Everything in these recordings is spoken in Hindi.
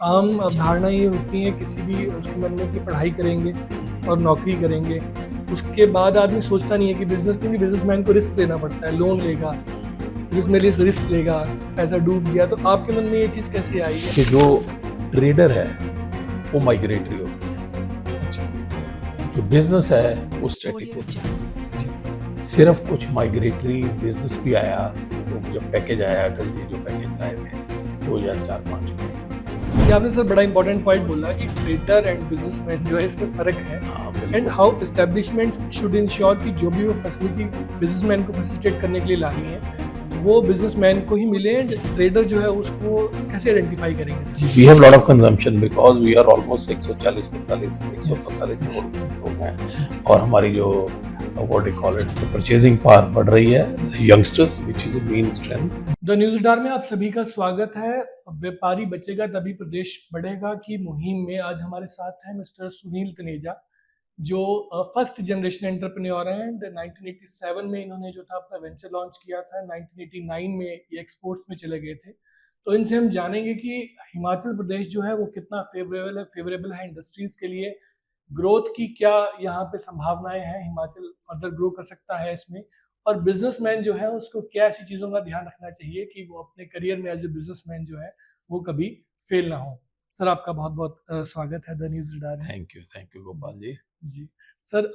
आम अवधारणा ये होती है किसी भी उसके मन में कि पढ़ाई करेंगे और नौकरी करेंगे। उसके बाद आदमी सोचता नहीं है कि बिज़नेस, क्योंकि बिज़नेसमैन को रिस्क लेना पड़ता है, लोन लेगा, फिर उसमें रिस्क लेगा, पैसा डूब गया। तो आपके मन में ये चीज़ कैसे आई है? कि जो ट्रेडर है वो माइग्रेटरी होता अच्छा, है, जो बिजनेस है वो स्टैटिक होता है। सिर्फ कुछ माइग्रेटरी बिजनेस भी आया, तो जब पैकेज आया अटल जी जो पैकेज लाए थे 2004-5 में। ये आपने सर बड़ा इंपॉर्टेंट पॉइंट बोला कि ट्रेडर एंड बिज़नेसमैन जो है इसमें फ़र्क है। हाँ एंड बिल्कुल। हाउ एस्टेब्लिशमेंट्स शुड इंश्योर कि जो भी वो फैसिलिटी बिज़नेसमैन को फैसिलिटेट करने के लिए ला रही है, वो बिज़नेसमैन को ही मिले। एंड ट्रेडर जो है उसको कैसे आइडेंटिफाई करेंगे sir? We have lot of consumption because we are almost 145 crore लोग हैं, और हमारी जो what you call it purchasing power बढ़ रही है, youngsters which is a main strength. The news star में आप सभी का स्वागत है। व्यापारी बचेगा तभी प्रदेश बढ़ेगा की मुहिम में आज हमारे साथ हैं मिस्टर सुनील तनेजा, जो फर्स्ट जनरेशन एंटरप्रेन्योर हैं। एंड 1987 में इन्होंने जो था अपना वेंचर लॉन्च किया था, 1989 में ये एक्सपोर्ट्स में चले गए थे। तो इनसे हम जानेंगे कि हिमाचल प्रदेश जो है वो कितना फेवरेबल है इंडस्ट्रीज़ के लिए, ग्रोथ की क्या यहाँ पे संभावनाएं हैं, हिमाचल फर्दर ग्रो कर सकता है इसमें, और बिजनेसमैन जो है उसको क्या ऐसी चीज़ों का ध्यान रखना चाहिए कि वो अपने करियर में एज ए बिजनेसमैन जो है वो कभी फेल ना हो। सर आपका बहुत बहुत स्वागत है द न्यूज़ रडार में। Thank you Gopal ji. जी सर,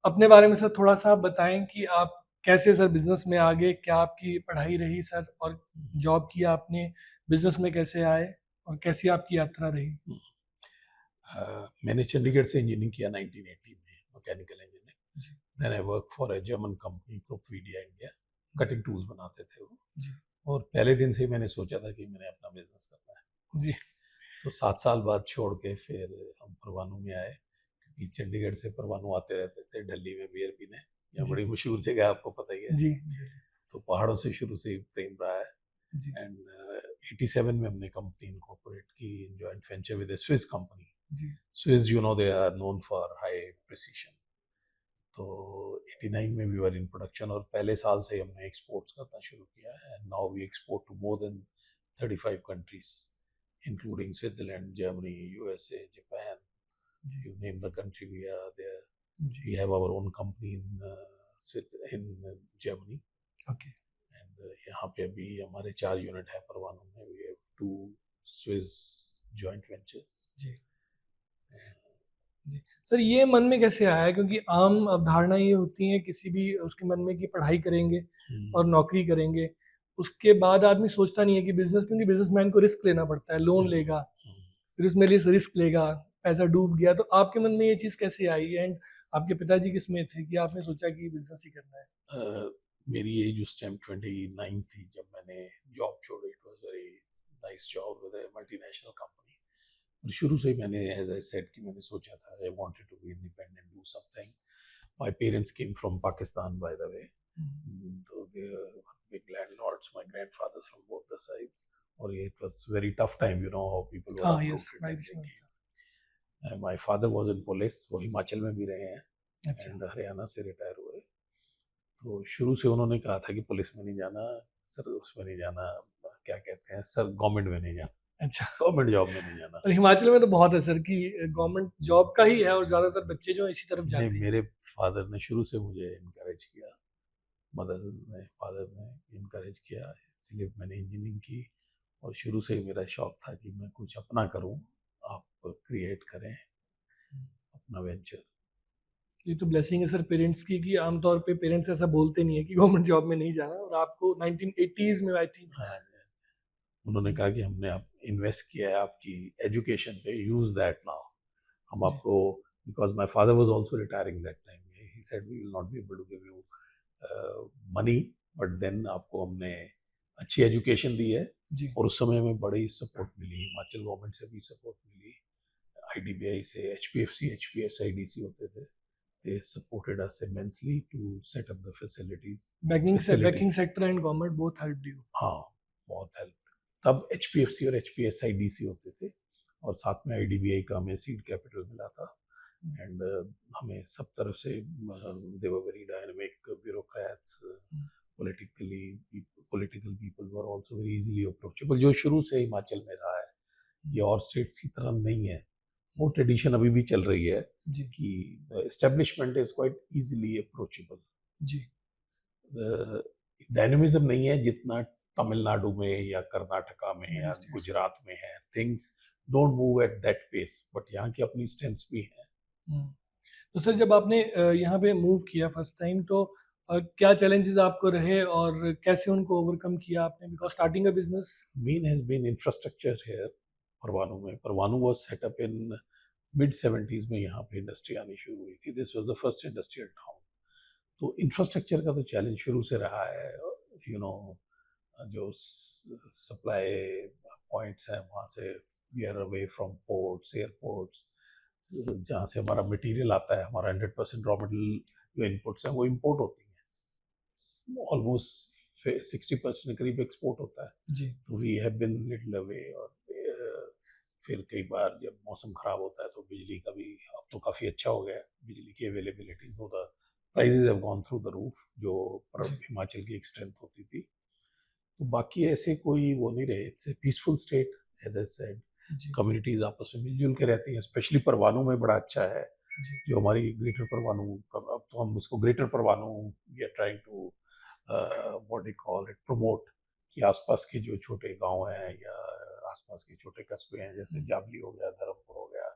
अपने बारे में सर थोड़ा सा आप बताएं कि आप कैसे सर बिजनेस में आगे, क्या आपकी पढ़ाई रही सर, और जॉब किया आपने, बिजनेस में कैसे आए, और कैसी आपकी यात्रा रही? मैंने चंडीगढ़ से इंजीनियरिंग किया 1980 में, मैकेनिकल इंजीनियरिंग। जी then I work for a German company Profidia India, cutting tools बनाते थे वो। जी और पहले दिन से ही मैंने सोचा था कि मैंने अपना बिजनेस करना है। जी तो 7 साल बाद छोड़ के फिर हम परवाणू में आए, क्योंकि चंडीगढ़ से परवाणू आते रहते थे दिल्ली में बियर पीने। यहाँ जी बड़ी मशहूर जगह आपको पता ही है। जी तो पहाड़ों से शुरू से ही प्रेम रहा है। जी एंड 87 में हमने कंपनी इनकॉर्पोरेट की in joint venture with Swiss company. जी Swiss you know they are known for high precision. तो 89 में वी वर इन प्रोडक्शन, और पहले साल से हमने एक्सपोर्ट्स करना शुरू किया है। And now we export to more than 35 countries including Switzerland, Germany, USA, Japan. जी You name the country, we are there. जी We have our own company in Germany. Okay And यहाँ पे अभी हमारे 4 यूनिट है परवाणू में। We have 2 Swiss joint ventures. जी जी सर, ये मन में कैसे आया? क्योंकि आम अवधारणा ये होती है किसी भी उसके मन में कि पढ़ाई करेंगे और नौकरी करेंगे। उसके बाद आदमी सोचता नहीं है कि बिजनेस, क्योंकि बिजनेसमैन को रिस्क लेना पड़ता है, लोन लेगा, फिर उसमें रिस्क लेगा, पैसा डूब गया। तो आपके मन में ये चीज़ कैसे आई? एंड आपके पिताजी किसमें थे कि आपने सोचा कि बिजनेस ही करना है? मेरी एज उस टाइम 29 थी जब मैंने जॉब छोड़ी। It was very nice job with a multinational company. और शुरू से ही मैंने, एज आई सेड, कि मैंने सोचा था I wanted to be independent, do something. My parents came from Pakistan by the way, तो they big landlords, my grandfather from both the sides. और ये it was very tough time, you know how people were हाँ, yes, uprooted. My father was in police, वो हिमाचल में भी रहे हैं अच्छा, एंड हरियाणा से रिटायर हुए। तो शुरू से उन्होंने कहा था कि पुलिस में नहीं जाना सर, उसमें नहीं जाना, क्या कहते हैं सर, गवर्नमेंट में नहीं जाना, अच्छा। गवर्नमेंट जॉब में नहीं जाना। और हिमाचल में तो बहुत है सर कि गवर्नमेंट जॉब का ही है, और ज़्यादातर बच्चे जो हैं इसी तरफ नहीं, जाते हैं। मेरे फादर ने शुरू से मुझे इनकरेज किया, मदर ने, फादर ने इनकरेज किया, इसलिए मैंने इंजीनियरिंग की। और शुरू से ही मेरा शौक था कि मैं कुछ अपना करूं, आप क्रिएट करें अपना वेंचर। ये तो ब्लेसिंग है सर पेरेंट्स की, कि आमतौर पे पेरेंट्स ऐसा बोलते नहीं है कि गवर्नमेंट जॉब में नहीं जाना। और आपको 1980s में आई थिंक। हाँ, उन्होंने कहा कि हमने आप इन्वेस्ट किया है आपकी एजुकेशन पे, यूज दैट नाउ। हम जी आपको, because my father was also retiring that time, he said we will not be able to give you money, but then आपको हमने अच्छी एजुकेशन दी है। जी और उस समय में बड़ी सपोर्ट मिली, हिमाचल गवर्नमेंट से भी सपोर्ट मिली, आईडीबीआई से, एचपीएफसी, एचपीएसआईडीसी होते थे, they supported us immensely to set up the facilities. Banking sector and government both helped you. हाँ, बहुत हेल्प। तब एचपीएफसी और एचपीएसआईडीसी होते थे, और साथ में आईडीबीआई का हमें सीड कैपिटल मिला था। एंड हमें सब तरफ से, they were very dynamic bureaucrats, political people were also very easily approachable, जो शुरू से हिमाचल में रहा है। ये और स्टेट्स की तरह नहीं है, वो ट्रेडिशन अभी भी चल रही है जी कि establishment is quite easily approachable. जी डायनेमिज्म नहीं है जितना तमिलनाडु में या कर्नाटका में मेनी या स्टेट्स। गुजरात में है। Things don't move at that pace, but यहाँ की अपनी स्ट्रेंथ्स भी हैं। तो सर जब आपने यहाँ पे मूव किया फर्स्ट टाइम तो क्या चैलेंजेस आपको रहे और कैसे उनको ओवरकम किया आपने, because starting a business. Main has been infrastructure here Parwanoo में। Parwanoo was set up in mid 70s में, यहाँ पे इंडस्ट्री आनी शुरू हुई थी। This was the first industrial town. तो इंफ्रास्ट्रक्चर का तो चैलेंज शुरू से रहा है। यू नो, जो सप्लाई पॉइंट्स हैं वहाँ से, we are away from ports, airports, जहाँ से हमारा मटेरियल आता है, हमारा 100% रॉ मटेरियल जो इनपुट्स हैं वो इम्पोर्ट होती हैं। ऑलमोस्ट 60% के करीब एक्सपोर्ट होता है। जी तो we have been little away. और फिर कई बार जब मौसम खराब होता है तो बिजली का भी, अब तो काफ़ी अच्छा हो गया है बिजली की अवेलेबिलिटी। तो the prices have gone through the roof, जो जी हिमाचल की एक स्ट्रेंथ होती थी। तो बाकी ऐसे कोई वो नहीं रहे। It's a peaceful state, as I said. जी कम्युनिटीज आपस में मिलजुल के रहती हैं। स्पेशली परवाणु में बड़ा अच्छा है, जी जो हमारी ग्रेटर परवाणु, अब तो हम इसको greater Parwanoo, we are trying to what do call it, promote, कि आसपास के जो छोटे गांव हैं या आसपास के छोटे कस्बे हैं, जैसे जाबली हो गया, धर्मपुर हो गया,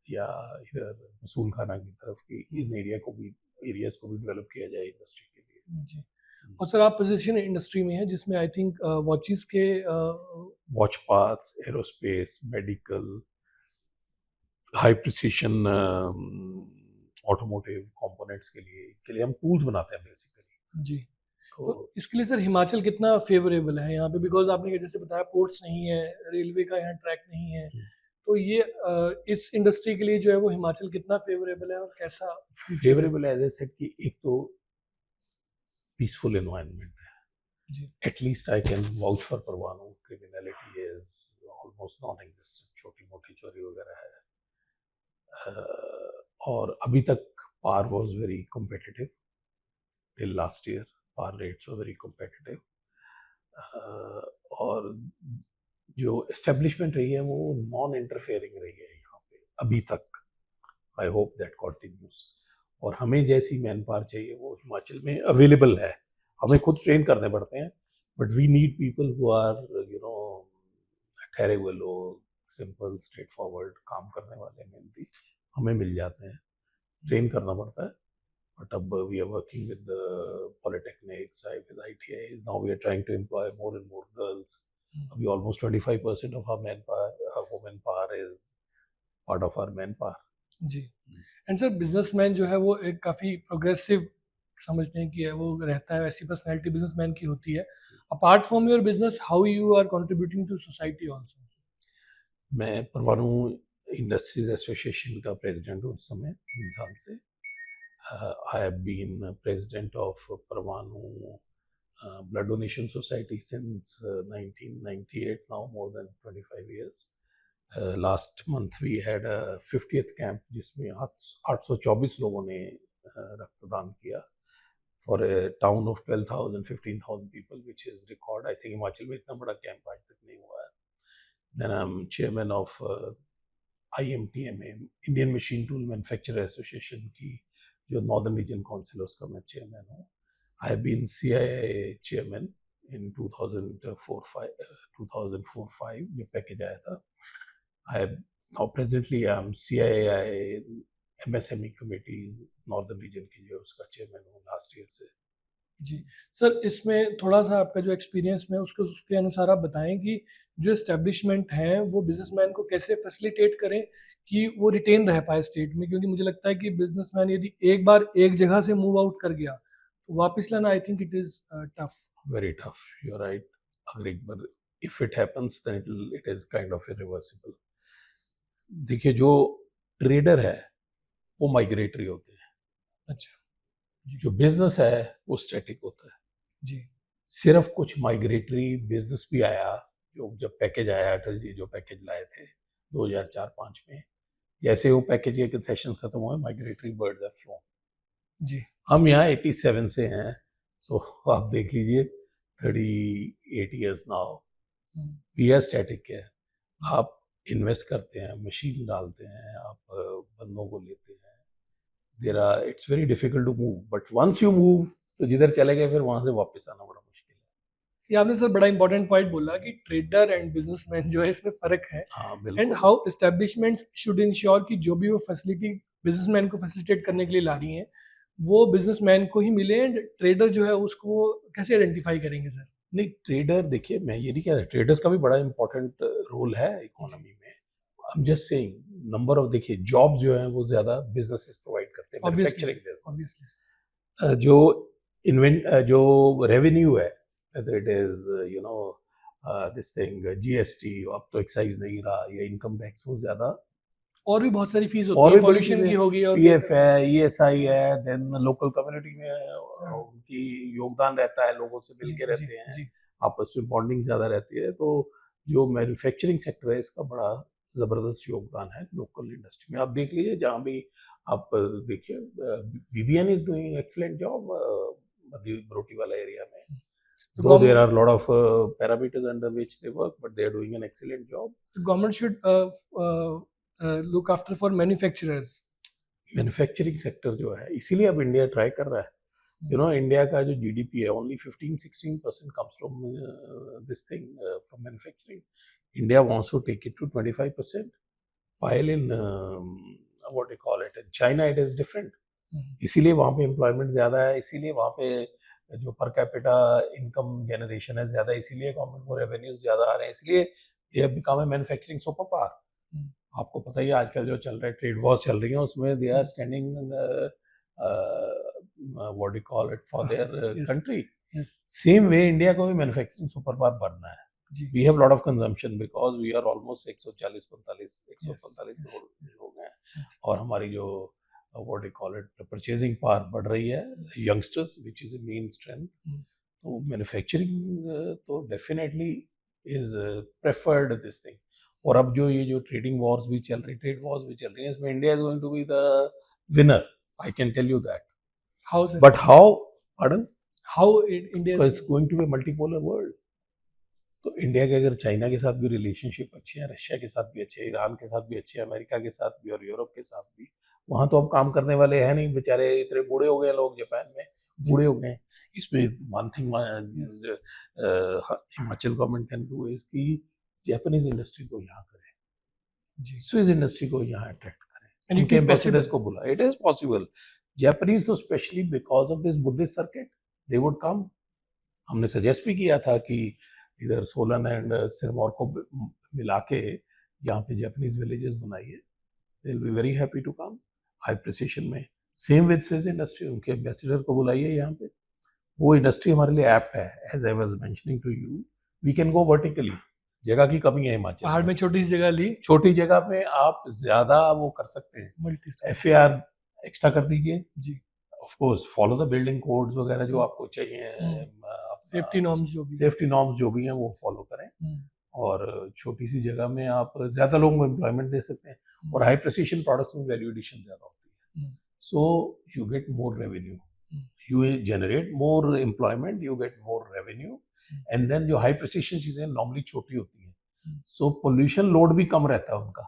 या इधर मसूल खाना की तरफ की, इन एरियाज को भी डेवलप किया जाए इंडस्ट्री के लिए। जी और सर आप पोजीशन इंडस्ट्री में है जिसमें आई थिंक वॉचेस के watch parts, aerospace, medical, high precision automotive components के लिए हम टूल्स बनाते हैं बेसिकली। जी तो तो इसके लिए सर हिमाचल कितना फेवरेबल है यहाँ पे, बिकॉज आपने जैसे बताया पोर्ट्स नहीं है, रेलवे का यहाँ ट्रैक नहीं है, तो ये इस इंडस्ट्री के लिए जो है वो हिमाचल कितना फेवरेबल है और कैसा फ्यूचर है। फेवरेबल एज ए सेड कि एक तो पीसफुल एनवायरनमेंट है। जी at least I can vouch for Parwanoo. Criminality is almost non existent, छोटी मोटी चोरी वगैरह है। और अभी तक power was very competitive till last year. Power rates were very competitive. और जो एस्टेब्लिशमेंट रही है वो नॉन इंटरफेयरिंग रही है यहाँ पे अभी तक। I hope that continues. और हमें जैसी मैन पावर चाहिए वो हिमाचल में अवेलेबल है। हमें खुद ट्रेन करने पड़ते हैं, but we need people who are you know ठहरे हुए लोग, सिंपल स्ट्रेट फॉरवर्ड काम करने वाले मेहनती हमें मिल जाते हैं। ट्रेन करना पड़ता है। But we are working with the polytechnics, with ITIs. Now we are trying to employ more and more girls. We almost 25% of our manpower, our women power is part of our manpower. जी एंड सर बिजनेसमैन जो है वो एक काफ़ी प्रोग्रेसिव समझने की है, वो रहता है, वैसी पर्सनैलिटी बिजनेसमैन की होती है। Apart from your business how you are contributing to society also. मैं परवाणु इंडस्ट्रीज एसोसिएशन का प्रेसिडेंट हूँ इस समय 3 साल से। I have been president of Parvanu Blood Donation Society since 1998, now more than 25 years. Last month we had a 50th camp जिसमें 824 लोगों ने रक्तदान किया for a town of 12,000, 15,000 people, which is record. I think Himachal में इतना बड़ा कैंप आज तक नहीं हुआ है। Then I'm chairman of IMTMA, Indian Machine Tool Manufacturer Association की जो नॉर्दर्न रीजन काउंसिल है उसका मैं चेयरमैन हूँ। I have been CII chairman in 2004-5 जब पैकेज आया था। I have now presently I am CII MSME committees northern region की जो उसका चेयरमैन हूँ लास्ट ईयर से। जी सर इसमें थोड़ा सा आपका जो एक्सपीरियंस में उसके अनुसार आप बताएं कि जो एस्टेब्लिशमेंट है वो बिजनेसमैन को कैसे फैसिलिटेट करें कि वो रिटेन रह पाए स्टेट में, क्योंकि मुझे लगता है कि बिजनेसमैन यदि एक बार एक जगह से मूव आउट कर गया तो वापस लाना I think it is tough. Very tough, you are right. अगर एक बार if it happens then it is kind of irreversible. देखिए, जो ट्रेडर है वो माइग्रेटरी होते हैं। अच्छा जो बिजनेस है वो स्टैटिक होता है। जी सिर्फ कुछ माइग्रेटरी बिजनेस भी आया, जो जब पैकेज आया, अटल जी जो पैकेज लाए थे 2004-5 में, जैसे वो पैकेज के कंसेशंस खत्म हुए, माइग्रेटरी बर्ड्स हैव फ्लोन। जी हम यहाँ 87 से हैं, तो आप देख लीजिए 38 years now we are static है। आप इन्वेस्ट करते हैं, मशीन डालते हैं, आप बंदों को लेते हैं, there are, it's very difficult to move, but once you move तो जिधर चले गए फिर वहां से वापस आना बड़ा मुश्किल है। ये आपने सर बड़ा इंपॉर्टेंट पॉइंट बोला कि ट्रेडर एंड बिजनेसमैन जो है इसमें फ़र्क है, हाँ एंड बिल्कुल। हाउ एस्टेब्लिशमेंट्स शुड इंश्योर कि जो भी वो फैसिलिटी बिजनेसमैन को फैसिलिटेट करने के लिए ला रही हैं, वो बिजनेसमैन को ही मिले, एंड ट्रेडर जो है उसको वो कैसे आइडेंटिफाई करेंगे सर? नहीं, ट्रेडर देखिए, मैं ये नहीं कह रहा, ट्रेडर्स का भी बड़ा इंपॉर्टेंट रोल है इकोनॉमी में। I am just saying number of, देखिए जॉब जो है वो ज्यादा बिजनेसेस प्रोवाइड करते हैं, मैन्युफैक्चरिंग बिजनेस। ऑब्वियसली जो जो रेवेन्यू है, whether it is this thing GST, अब तो एक्साइज नहीं रहा, या इनकम टैक्स, वो ज्यादा और भी बहुत सारी फीस और होती भी है, बड़ी पॉल्यूशन चीजें, की होगी और पीएफ है, ईएसआई है, देन लोकल कम्युनिटी में उनकी योगदान रहता है, लोगों से मिल के रहते हैं, आपस में बॉन्डिंग ज्यादा रहती है। तो जो मैन्युफैक्चरिंग सेक्टर है इसका बड़ा जबरदस्त योगदान है लोकल इंडस्ट्री में। आप देख लीजिए जहाँ भी आप देखिए, BBN is doing excellent job मध्य बरोटी वाला एरिया में, though there are a lot of parameters under which they work, but they are doing an excellent job. Government should look after for manufacturers. Manufacturing sector जो है, इसीलिए अब इंडिया ट्राई कर रहा है। इंडिया का जो जीडीपी है, only 15-16% comes from this thing, from manufacturing. India wants to take it to 25%, while in what you call it, in China it is different. इसीलिए वहाँ पे एम्प्लॉयमेंट ज्यादा है, इसीलिए वहाँ पे जो पर कैपिटा इनकम जनरेशन है ज्यादा, इसीलिए गवर्नमेंट को रेवेन्यूज ज्यादा आ रहे हैं, इसलिए they have become a manufacturing super power. आपको पता ही है आजकल जो चल रहा है, ट्रेड वॉर चल रही है, उसमें they are standing what you call it for their country. Same way India को भी मैन्युफैक्चरिंग सुपर पावर बनना है। We have a lot of consumption because we are almost 145 crore लोग हैं, और हमारी जो what you call it purchasing power बढ़ रही है, youngsters which is a main strength। तो मैन्युफैक्चरिंग तो definitely is preferred this thing. और अब जो ट्रेड वॉर्स भी चल रही है, इसमें India is going to be the winner, I can tell you that. How sir? But how, pardon, how India is going to be multipolar world. तो इंडिया के अगर चाइना के साथ भी रिलेशनशिप अच्छे हैं, रशिया के साथ भी अच्छे हैं, ईरान के साथ भी अच्छे हैं, अमेरिका के साथ भी और यूरोप के साथ भी, वहां तो अब काम करने वाले हैं नहीं, बेचारे इतने बूढ़े हो गए लोग, जापान में बूढ़े हो गए। इसमें one thing Himachal government can do is कि जापानीज इंडस्ट्री को यहाँ करें, स्विस इंडस्ट्री को यहाँ अट्रैक्ट करें, उनके एम्बेसडर्स को बुला। It is possible. जापानीज तो specially because of this Buddhist circuit they would come. हमने सजेस्ट भी किया था कि इधर सोलन एंड सिरमौर को मिला के यहाँ पे जापानीज विलेजेस बनाइए, they will be very happy to come high precision में। सेम विद स्विस इंडस्ट्री, उनके एम्बेसडर को बुलाइए यहाँ पे। वो इंडस्ट्री हमारे लिए एप्ट है। As I was mentioning to you, we can go vertically. जगह की कमी है हिमाचल पहाड़ में, छोटी सी जगह ली, छोटी जगह में आप ज्यादा वो कर सकते हैं। FAR एक्स्ट्रा कर दीजिए जी, of course follow the building codes वगैरह जो आपको चाहिए, सेफ्टी नॉर्म्स जो भी हैं वो फॉलो करें, और छोटी सी जगह में आप ज्यादा लोगों को एम्प्लॉयमेंट दे सकते हैं, और हाई प्रिसिशन प्रोडक्ट्स में वैल्यू एडिशन ज्यादा होती है। So you get more revenue, you generate more employment, you get more revenue, and then जो high precision चीजें normally छोटी होती हैं, so pollution load भी कम रहता है उनका,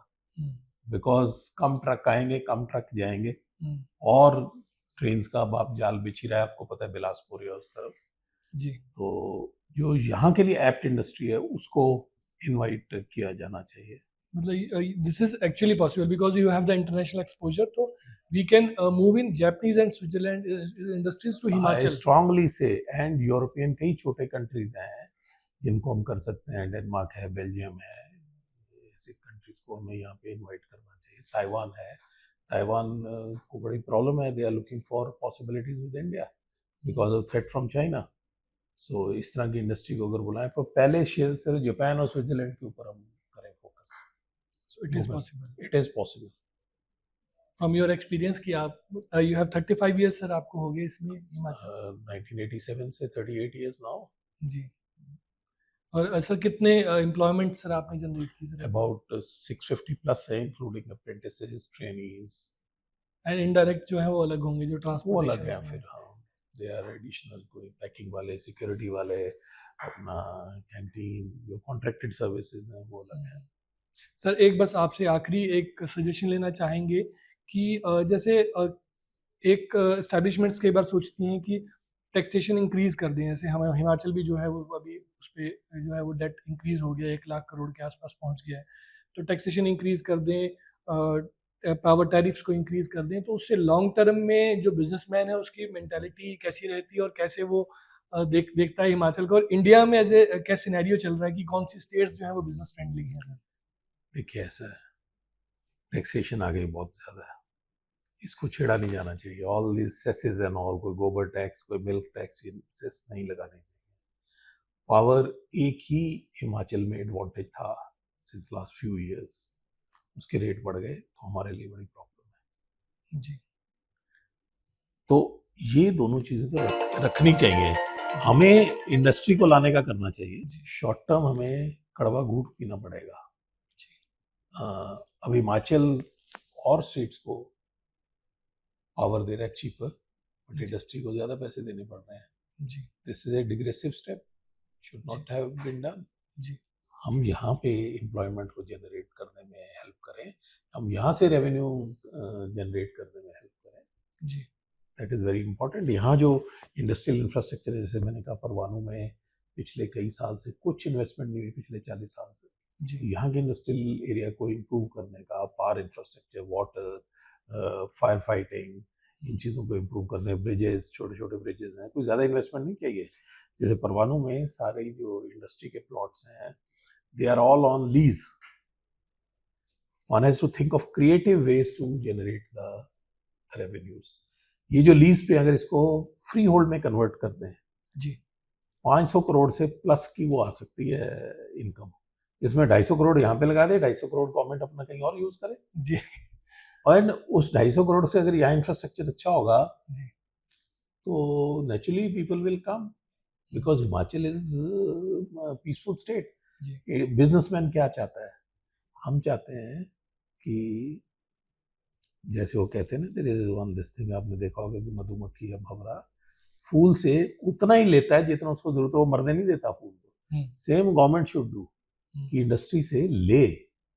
because कम ट्रक आएंगे, कम ट्रक जाएंगे, और ट्रेन्स का अब आप जाल बिछ ही रहा है, आपको पता है बिलासपुर या उस तरफ जी। तो जो यहाँ के लिए एप्ट इंडस्ट्री है उसको इनवाइट किया जाना चाहिए। मतलब this is actually possible because you have the international exposure, तो we can move in Japanese and Switzerland industries to Himachal. I strongly say, and European कई छोटे कंट्रीज हैं जिनको हम कर सकते हैं, डेनमार्क है, बेल्जियम है, ऐसी कंट्रीज को हमें यहाँ पे इनवाइट करना चाहिए। ताइवान है, ताइवान को बड़ी प्रॉब्लम है, they are looking for possibilities with India because of threat from China. So इस तरह की इंडस्ट्री को अगर बुलाएं, पर पहले सिर्फ जापान और स्विट्जरलैंड के ऊपर हम करें focus. So it is possible, it is possible. From your experience कि आप यू हैव 35 इयर्स सर आपको हो गए इसमें हिमाचल? 1987 से 38 इयर्स नाउ जी। और सर कितने एम्प्लॉयमेंट सर आपने जनरेट की सर? अबाउट 650 प्लस है, including apprentices, trainees, and indirect जो है वो अलग होंगे, जो ट्रांसपोर्ट वो अलग है। फिर हाँ, दे आर एडिशनल, कोई पैकिंग वाले, सिक्योरिटी वाले, अपना कैंटीन, जो कॉन्ट्रैक्टेड सर्विसेज हैं वो अलग है। सर एक बस आपसे आखिरी एक सजेशन लेना चाहेंगे कि जैसे एक एस्टैब्लिशमेंट्स कई बार सोचती हैं कि टैक्सेशन इंक्रीज कर दें, जैसे हम हिमाचल भी जो है वो अभी उस पे जो है वो डेट इंक्रीज हो गया, 1 लाख करोड़ के आसपास पहुंच गया है। तो टैक्सेशन इंक्रीज कर दें, पावर टैरिफ्स को इंक्रीज कर दें, तो उससे लॉन्ग टर्म में जो बिजनेसमैन है उसकी मेंटालिटी कैसी रहती है और कैसे वो देखता है हिमाचल को, और इंडिया में एज ए क्या सिनेरियो चल रहा है कि कौन सी स्टेट्स जो है वो बिजनेस फ्रेंडली है सर? देखिए ऐसा है, टैक्सेशन आ गई बहुत ज़्यादा है, इसको छेड़ा नहीं जाना चाहिए। ऑल दिस सेसेस एंड ऑल, कोई गोबर टैक्स, कोई मिल्क टैक्स, ये सेस नहीं लगाने चाहिए। पावर एक ही हिमाचल में एडवांटेज था सिंस लास्ट फ्यू इयर्स, उसके रेट बढ़ गए तो हमारे लिए बड़ी प्रॉब्लम है। जी तो ये दोनों चीज़ें तो रखनी चाहिए। हमें इंडस्ट्री को लाने का करना चाहिए। जी शॉर्ट टर्म हमें कड़वा घूंट पीना पड़ेगा। जी अब हिमाचल और स्टेट्स को पावर दे रहा है चीपर, बट जी इंडस्ट्री को ज़्यादा पैसे देने पड़ रहे हैं। जी this is a degressive step, should not have been done. जी हम यहाँ पे एम्प्लॉयमेंट को जनरेट करने में हेल्प करें, हम यहाँ से रेवेन्यू जनरेट करने में हेल्प करें, जी दैट इज़ वेरी इंपॉर्टेंट। यहाँ जो इंडस्ट्रियल इंफ्रास्ट्रक्चर है, जैसे मैंने कहा परवाणु में पिछले कई साल से कुछ इन्वेस्टमेंट नहीं हुई, पिछले 40 साल से। जी तो यहाँ के इंडस्ट्रियल एरिया को इम्प्रूव करने का, power infrastructure, water, fire fighting, इन चीज़ों को इम्प्रूव करने, ब्रिजेस, छोटे छोटे ब्रिजेस हैं, कोई ज़्यादा इन्वेस्टमेंट नहीं चाहिए। जैसे परवाणु में सारे जो इंडस्ट्री के प्लॉट्स हैं, they are all on lease. One has to think of creative ways to generate the revenues. ये जो लीज पे अगर इसको फ्री होल्ड में कन्वर्ट कर दें, जी 500 करोड़ से प्लस की वो आ सकती है इनकम। इसमें 250 करोड़ यहाँ पे लगा दे, 250 करोड़ गवर्नमेंट अपना कहीं और यूज करे, जी और उस 250 करोड़ से अगर यहाँ इंफ्रास्ट्रक्चर अच्छा होगा जी तो naturally people will come, because Himachal is peaceful state. जी बिजनेसमैन क्या चाहता है? हम चाहते हैं कि जैसे वो कहते हैं ना, there is one this thing, आपने देखा होगा कि मधुमक्खी या भंवरा फूल से उतना ही लेता है जितना उसको जरूरत है, वो मरने नहीं देता फूल को। सेम गवर्नमेंट शुड डू, कि इंडस्ट्री से ले,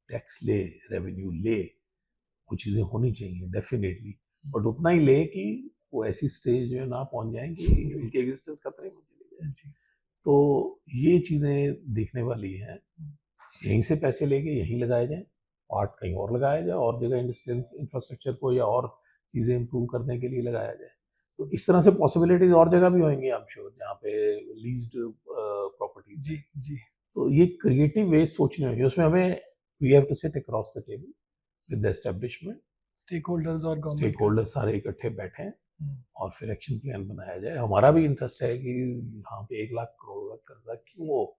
टैक्स ले, रेवेन्यू ले, वो चीज़ें होनी चाहिए डेफिनेटली, बट उतना ही ले कि वो ऐसी स्टेज में ना पहुंच जाए कि उनकी एग्जिस्टेंस खतरे में चली जाए। जी तो ये चीज़ें देखने वाली हैं। यहीं से पैसे लेके यहीं लगाए जाएं, पार्ट कहीं और लगाया जाए, और जगह इंडस्ट्रियल इंफ्रास्ट्रक्चर को या और चीज़ें इंप्रूव करने के लिए लगाया जाए। तो इस तरह से पॉसिबिलिटीज और जगह भी होंगी, आई एम श्योर, जहाँ पे लीज्ड प्रॉपर्टीज। जी जी तो ये क्रिएटिव वेज सोचने होंगे, उसमें हमें we have to sit across the table with the establishment, stakeholders और स्टेक गवर्नमेंट होल्डर सारे इकट्ठे बैठें और फिर एक्शन प्लान बनाया जाए। हमारा भी इंटरेस्ट है कि यहाँ पे 1 लाख करोड़ का कर्जा क्यों हो।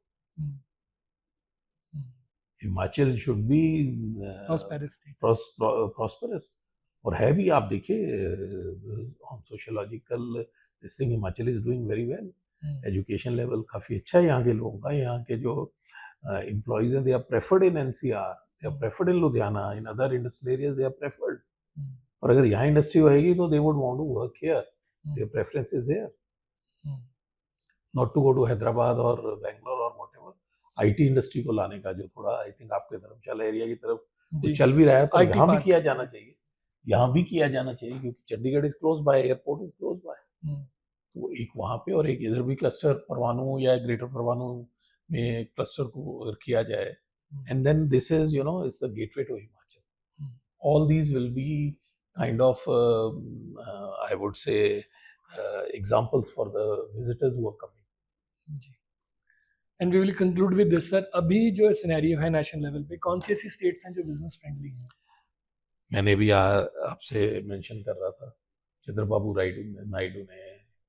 हिमाचल शुड बी प्रॉस्परस, और है भी। आप देखिए on sociological this thing, Himachal is doing very well. Education level काफ़ी अच्छा है यहाँ के लोगों का। यहाँ के जो एम्प्लॉइज हैं, they are preferred in NCR, they are preferred in Ludhiana, in other industrial areas they are preferred. और अगर यहाँ इंडस्ट्री होएगी तो they would want to work here, their preference is here, not to go to Hyderabad और बेंगलोर और व्हाटएवर। आईटी इंडस्ट्री को लाने का जो थोड़ा, आई थिंक आपके धर्मशाला एरिया की तरफ तो चल भी रहा है, पर यहाँ भी किया जाना चाहिए, यहाँ भी किया जाना चाहिए, क्योंकि Chandigarh is close by, airport is close by. तो एक वहाँ पे और एक इधर भी क्लस्टर परवाणु या ग्रेटर परवाणु में क्लस्टर को अगर किया जाए, and then this is you know it's the gateway to Himachal. All these will be kind of I would say examples for the visitors who are coming. जी and we will conclude with this sir, अभी जो सिनेरियो है नेशनल लेवल पे, कौन सी ऐसी स्टेट्स हैं जो बिजनेस फ्रेंडली हैं? मैंने भी आपसे मेंशन कर रहा था, चंद्रबाबू नायडू ने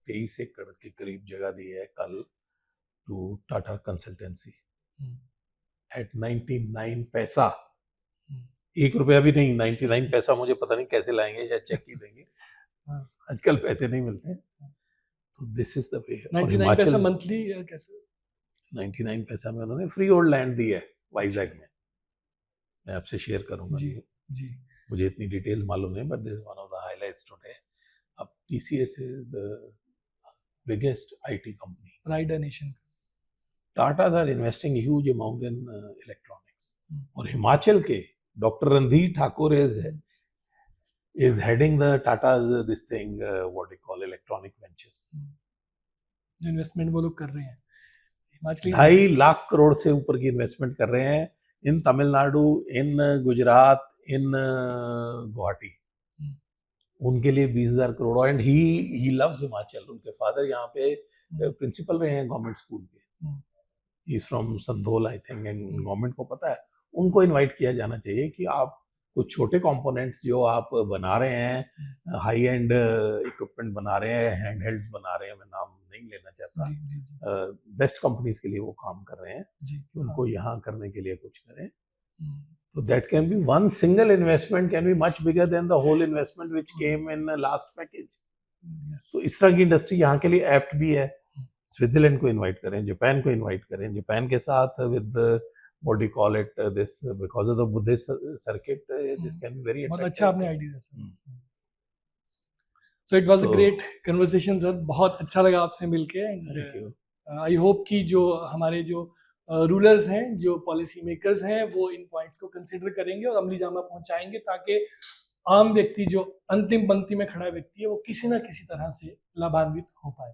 23 एकड़ के करीब जगह दी है कल टू टाटा कंसल्टेंसी एट 99 पैसा। 1 रुपया भी नहीं, 99 पैसा मुझे पता नहीं कैसे लाएंगे, या चेक ही देंगे। आजकल पैसे नहीं मिलते, तो दिस इज द वे। 99 पैसा मंथली या कैसे? 99 पैसा में उन्होंने फ्री होल्ड लैंड दी है वाइजैक में। मैं आपसे शेयर करूंगा, जी जी मुझे इतनी डिटेल मालूम नहीं, but this is one of the highlights today. अब TCS is the biggest IT company, rider nation. Tatas are investing huge amount in electronics. और हिमाचल के doctor Randhir Thakur is heading the Tata's this thing what they call electronic ventures. जो इन्वेस्टमेंट वो लोग कर रहे हैं हिमाचली 2.5 लाख करोड़ से ऊपर की इन्वेस्टमेंट कर रहे हैं इन तमिलनाडु, इन गुजरात, इन गुवाहाटी। उनके लिए 20,000 crore. And he loves Himachal. उनके फादर यहाँ पे प्रिंसिपल रहे हैं गवर्नमेंट स्कूल के। He is from Sandhol I think. And government को पता है, उनको इनवाइट किया जाना चाहिए कि आप कुछ छोटे कंपोनेंट्स जो आप बना रहे हैं, हाई एंड इक्विपमेंट बना रहे हैं, हैंड हेल्ड्स बना रहे हैं, मैं नाम नहीं लेना चाहता, बेस्ट कंपनीज के लिए वो काम कर रहे हैं, उनको यहाँ करने के लिए कुछ करें। So that can be one single investment can be much bigger than the whole investment which came in the last package. तो इस तरह की इंडस्ट्री यहाँ के लिए एप्ट भी है। स्विट्जरलैंड को इनवाइट करें, जापान को इनवाइट करें। जापान के साथ with what do you call it this because of the Buddhist circuit this can be very बहुत अच्छा आपने आइडिया दिया sir. So it was a great conversation sir, बहुत अच्छा लगा आपसे मिलके। एंड आई होप कि जो हमारे जो रूलर्स हैं, जो पॉलिसी मेकर्स हैं, वो इन पॉइंट्स को कंसिडर करेंगे और अमली जामा पहुंचाएंगे, ताकि आम व्यक्ति, जो अंतिम पंक्ति में खड़ा व्यक्ति है, वो किसी ना किसी तरह से लाभान्वित हो पाए।